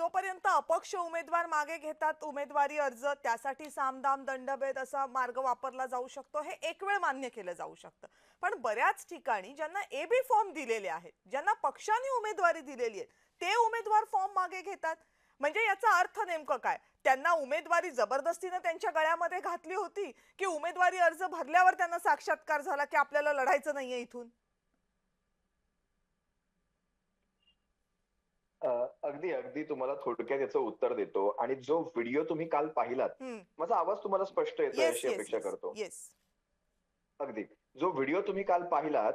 जोपर्यंत अपक्ष उमेदवार मागे घेतात उमेदवारी अर्ज, त्यासाठी सामदाम दंडभेद असा मार्ग वापरला जाऊ शकतो, हे एक वेळ मान्य केलं जाऊ शकतं. पण बऱ्याच ठिकाणी ज्यांना एबी फॉर्म दिलेले आहेत, ज्यांना पक्षाने उमेदवारी दिलेली आहे, ते उमेदवार फॉर्म मागे घेतात. म्हणजे याचा अर्थ नेमकं काय? त्यांना उमेदवारी जबरदस्तीने त्यांच्या गळ्यामध्ये घातली होती, की उमेदवारी अर्ज भरल्यावर त्यांना साक्षात्कार झाला की आपल्याला लढायचं नाहीये इथून? अ, अगदी अगदी तुम्हाला थोडक्यात याचं उत्तर देतो आणि जो व्हिडिओ तुम्ही काल पाहिलात, हं. माझा आवाज तुम्हाला स्पष्ट येतोय येस, अशी येस, अपेक्षा येस, करतो. येस. अगदी. जो व्हिडिओ तुम्ही काल पाहिलात,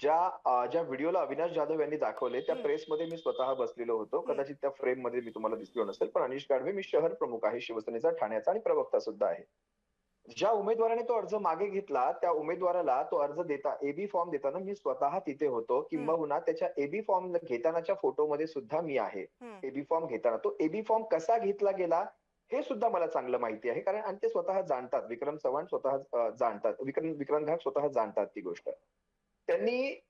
ज्या व्हिडिओला अविनाश जाधव यांनी दाखवले, त्या हं. प्रेसमध्ये मी स्वतः बसलेलो होतो. हं. कदाचित त्या फ्रेममध्ये मी तुम्हाला दिसलो नसेल. पण अनिष गाढवे मी शहर प्रमुख आहे शिवसेनेचा ठाण्याचा आणि प्रवक्ता सुद्धा आहे. ज्या उमेदवाराने तो अर्ज मागे घेतला, त्या उमेदवाराला तो अर्ज एबी फॉर्म देताना मी स्वतः तिथे होतो. हं. किंबहुना त्याच्या एबी फॉर्म घेतानाच्या फोटोमध्ये सुद्धा मी आहे. हं. एबी फॉर्म घेताना. तो एबी फॉर्म कसा घेतला गेला, हे सुद्धा मला चांगलं माहिती आहे. कारण आणि ते स्वतः जाणतात. विक्रम चव्हाण स्वतः जाणतात. विक्रम घाट स्वतः जाणतात ती गोष्ट. त्यांनी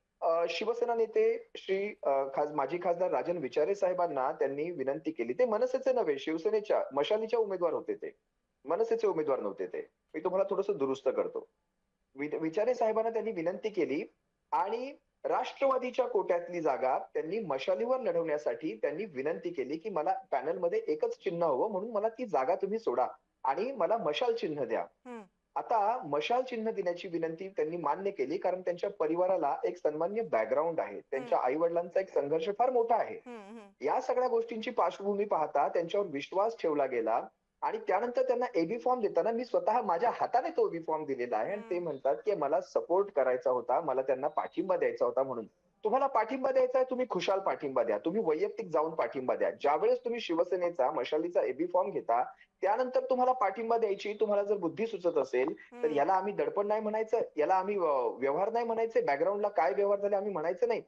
शिवसेना नेते श्री माजी खासदार राजन विचारे साहेबांना त्यांनी विनंती केली. ते मनसेचे नव्हे, शिवसेनेच्या मशालीच्या उमेदवार होते ते. मनसेचे उमेदवार नव्हते ते. मी तुम्हाला थोडंसं दुरुस्त करतो. विचारे साहेबांना त्यांनी विनंती केली आणि राष्ट्रवादीच्या कोट्यातली जागा त्यांनी मशालीवर लढवण्यासाठी त्यांनी विनंती केली, की मला पॅनलमध्ये एकच चिन्ह हवं म्हणून मला ती जागा तुम्ही सोडा आणि मला मशाल चिन्ह द्या. हं. आता मशाल चिन्ह देण्याची विनंती त्यांनी मान्य केली कारण त्यांच्या परिवाराला एक सन्मान्य बॅकग्राऊंड आहे. हं. त्यांच्या आई-वडिलांचा एक संघर्ष फार मोठा आहे. हं. हं. या सगळ्या गोष्टींची पार्श्वभूमी पाहता त्यांच्यावर विश्वास ठेवला गेला आणि त्यानंतर त्यांना एबी फॉर्म देताना मी स्वतः माझ्या हाताने तो एबी फॉर्म दिलेला आहे आणि ते हं. म्हणतात, की मला सपोर्ट करायचा होता. मला त्यांना पाठिंबा द्यायचा होता म्हणून. तुम्हाला पाठिंबा द्यायचा आहे, तुम्ही खुशाल पाठिंबा द्या. तुम्ही वैयक्तिक जाऊन पाठिंबा द्या. ज्यावेळेस तुम्ही शिवसेनेचा, मशालीचा एबी फॉर्म घेता, त्यानंतर तुम्हाला पाठिंबा द्यायची तुम्हाला जर बुद्धी सुचत असेल, तर हं. याला आम्ही दडपण नाही म्हणायचं, याला आम्ही व्यवहार नाही म्हणायचे, बॅकग्राऊंडला काय व्यवहार झाले आम्ही म्हणायचं नाही.